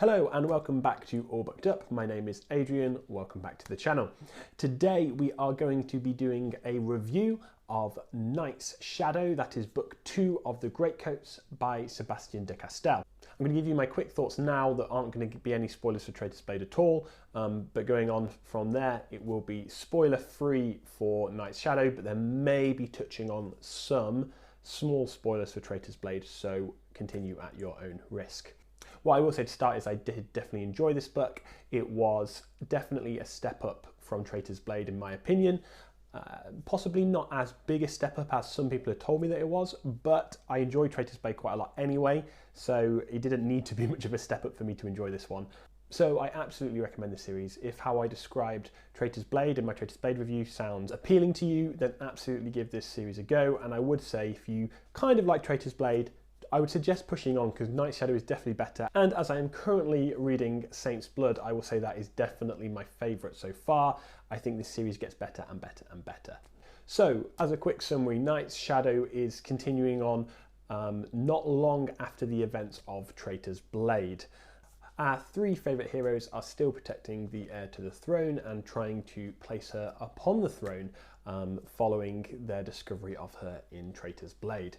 Hello and welcome back to All Booked Up. My name is Adrian. Welcome back to the channel. Today we are going to be doing a review of Night's Shadow. That is book 2 of the Greatcoats by Sebastien De Castell. I'm going to give you my quick thoughts now that aren't going to be any spoilers for Traitor's Blade at all, but going on from there it will be spoiler free for Night's Shadow, but there may be touching on some small spoilers for Traitor's Blade, so continue at your own risk. What I will say to start is I did definitely enjoy this book. It was definitely a step up from Traitor's Blade in my opinion. Possibly not as big a step up as some people have told me that it was, but I enjoyed Traitor's Blade quite a lot anyway, so it didn't need to be much of a step up for me to enjoy this one. So I absolutely recommend this series. If how I described Traitor's Blade in my Traitor's Blade review sounds appealing to you, then absolutely give this series a go. And I would say if you kind of like Traitor's Blade, I would suggest pushing on because Night's Shadow is definitely better. And as I am currently reading Saint's Blood, I will say that is definitely my favourite so far. I think this series gets better and better and better. So as a quick summary, Night's Shadow is continuing on not long after the events of Traitor's Blade. Our three favourite heroes are still protecting the heir to the throne and trying to place her upon the throne following their discovery of her in Traitor's Blade.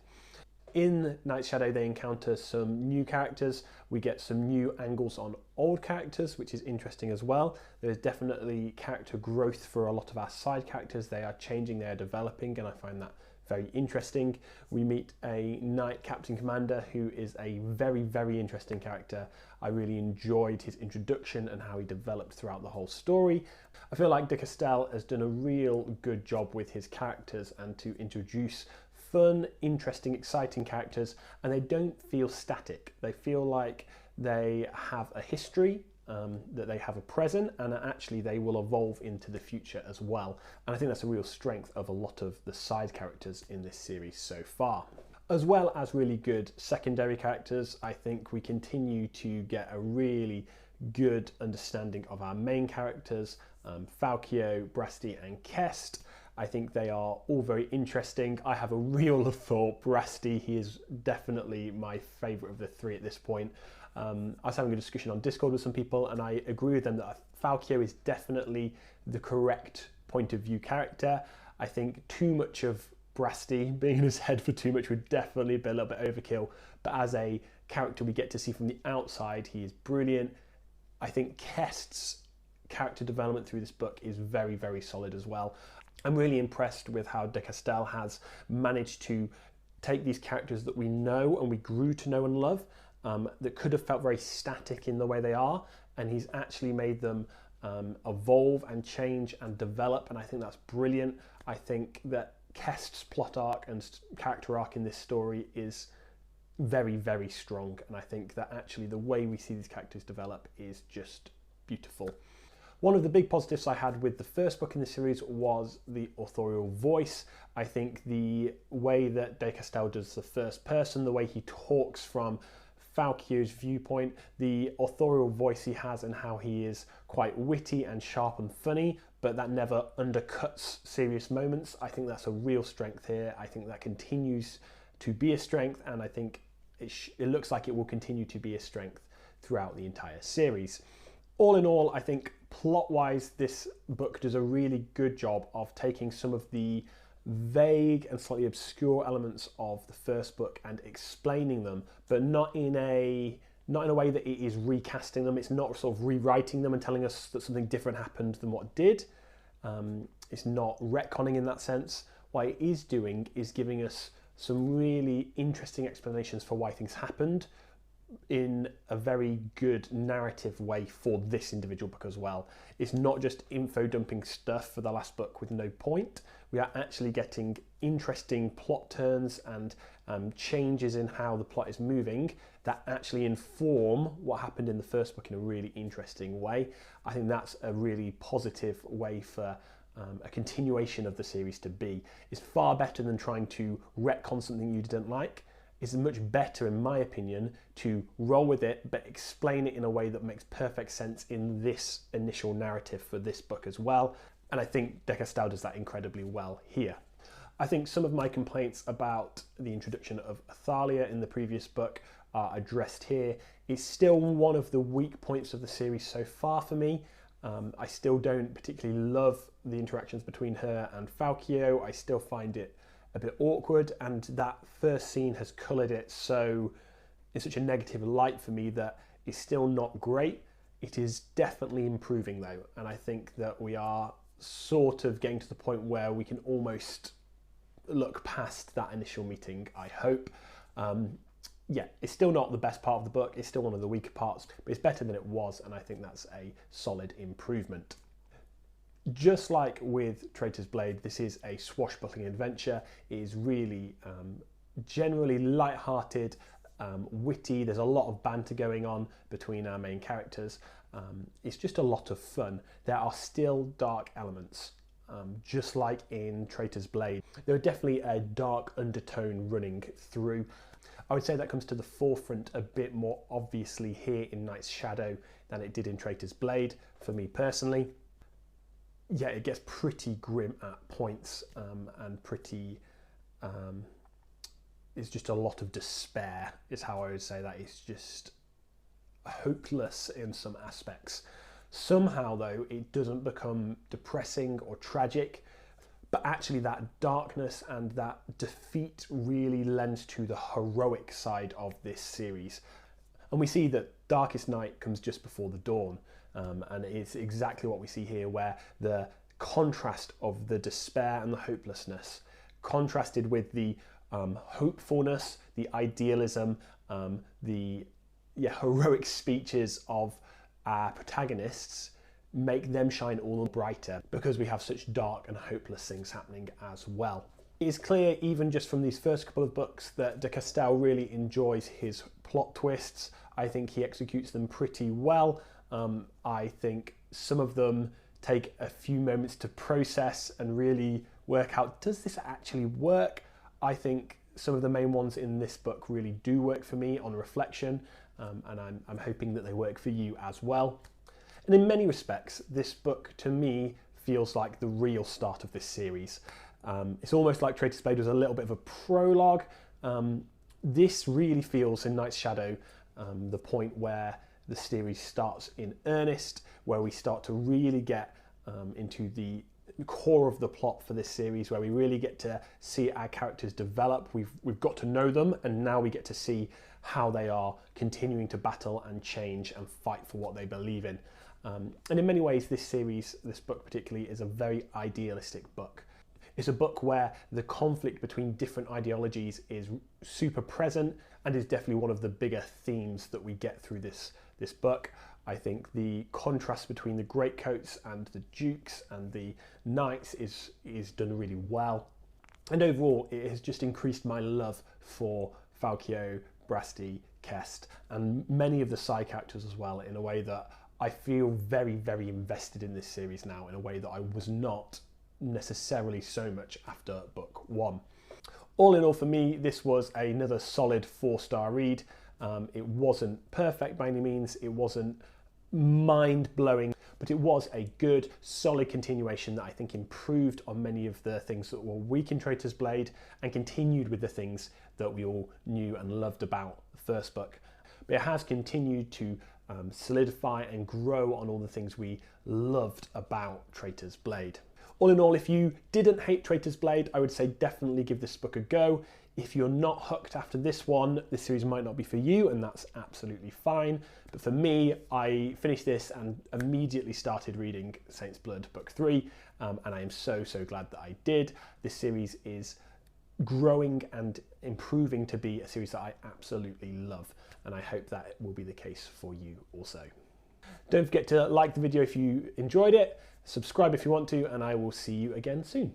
In Night's Shadow they encounter some new characters, we get some new angles on old characters, which is interesting as well. There's definitely character growth for a lot of our side characters. They are changing, they are developing, and I find that very interesting. We meet a Knight Captain Commander who is a very, very interesting character. I really enjoyed his introduction and how he developed throughout the whole story. I feel like De Castell has done a real good job with his characters and to introduce fun, interesting, exciting characters, and they don't feel static. They feel like they have a history, that they have a present, and actually they will evolve into the future as well. And I think that's a real strength of a lot of the side characters in this series so far. As well as really good secondary characters, I think we continue to get a really good understanding of our main characters, Falcio, Brasti and Kest. I think they are all very interesting. I have a real love for Brasti. He is definitely my favourite of the three at this point. I was having a discussion on Discord with some people and I agree with them that Falcio is definitely the correct point of view character. I think too much of Brasti being in his head for too much would definitely be a little bit overkill, but as a character we get to see from the outside, he is brilliant. I think Kest's character development through this book is very, very solid as well. I'm really impressed with how De Castell has managed to take these characters that we know and we grew to know and love, that could have felt very static in the way they are, and he's actually made them evolve and change and develop, and I think that's brilliant. I think that Kest's plot arc and character arc in this story is very, very strong, and I think that actually the way we see these characters develop is just beautiful. One of the big positives I had with the first book in the series was the authorial voice. I think the way that De Castell does the first person, the way he talks from Falcio's viewpoint, the authorial voice he has and how he is quite witty and sharp and funny, but that never undercuts serious moments. I think that's a real strength here. I think that continues to be a strength, and I think it looks like it will continue to be a strength throughout the entire series. All in all, I think plot-wise, this book does a really good job of taking some of the vague and slightly obscure elements of the first book and explaining them, but not in a way that it is recasting them. It's not sort of rewriting them and telling us that something different happened than what did. It's not retconning in that sense. What it is doing is giving us some really interesting explanations for why things happened in a very good narrative way for this individual book as well. It's not just info dumping stuff for the last book with no point. We are actually getting interesting plot turns and changes in how the plot is moving that actually inform what happened in the first book in a really interesting way. I think that's a really positive way for a continuation of the series to be. It's far better than trying to retcon something you didn't like. It's much better, in my opinion, to roll with it, but explain it in a way that makes perfect sense in this initial narrative for this book as well. And I think De Castell does that incredibly well here. I think some of my complaints about the introduction of Athalia in the previous book are addressed here. It's still one of the weak points of the series so far for me. I still don't particularly love the interactions between her and Falchio. I still find it a bit awkward, and that first scene has coloured it so in such a negative light for me that it's still not great. It is definitely improving though, and I think that we are sort of getting to the point where we can almost look past that initial meeting, I hope. Yeah, it's still not the best part of the book, it's still one of the weaker parts, but it's better than it was, and I think that's a solid improvement. Just like with Traitor's Blade, this is a swashbuckling adventure. It is really generally light-hearted, witty. There's a lot of banter going on between our main characters. It's just a lot of fun. There are still dark elements, just like in Traitor's Blade. There are definitely a dark undertone running through. I would say that comes to the forefront a bit more obviously here in Knight's Shadow than it did in Traitor's Blade, for me personally. Yeah, it gets pretty grim at points, and pretty... it's just a lot of despair, is how I would say that. It's just hopeless in some aspects. Somehow, though, it doesn't become depressing or tragic, but actually that darkness and that defeat really lends to the heroic side of this series. And we see that Darkest Night comes just before the dawn, and it's exactly what we see here, where the contrast of the despair and the hopelessness contrasted with the hopefulness, the idealism, the heroic speeches of our protagonists make them shine all the brighter because we have such dark and hopeless things happening as well. It is clear, even just from these first couple of books, that De Castell really enjoys his plot twists. I think he executes them pretty well. I think some of them take a few moments to process and really work out, does this actually work? I think some of the main ones in this book really do work for me on reflection, and I'm hoping that they work for you as well. And in many respects, this book to me feels like the real start of this series. It's almost like Traitor's Blade was a little bit of a prologue. This really feels in Knight's Shadow the point where the series starts in earnest, where we start to really get into the core of the plot for this series, where we really get to see our characters develop. We've got to know them, and now we get to see how they are continuing to battle and change and fight for what they believe in. And in many ways, this series, this book particularly, is a very idealistic book. It's a book where the conflict between different ideologies is super present and is definitely one of the bigger themes that we get through this book. I think the contrast between the Greatcoats and the Dukes and the Knights is done really well. And overall, it has just increased my love for Falchio, Sebastien, Kest, and many of the side characters as well, in a way that I feel very, very invested in this series now, in a way that I was not necessarily so much after book one. All in all, for me, this was another solid 4-star read. It wasn't perfect by any means, it wasn't mind-blowing, but it was a good, solid continuation that I think improved on many of the things that were weak in Traitor's Blade and continued with the things that we all knew and loved about the first book. But it has continued to solidify and grow on all the things we loved about Traitor's Blade. All in all, if you didn't hate Traitor's Blade, I would say definitely give this book a go. If you're not hooked after this one, this series might not be for you, and that's absolutely fine. But for me, I finished this and immediately started reading Saint's Blood Book 3, and I am so, so glad that I did. This series is growing and improving to be a series that I absolutely love, and I hope that will be the case for you also. Don't forget to like the video if you enjoyed it, subscribe if you want to, and I will see you again soon.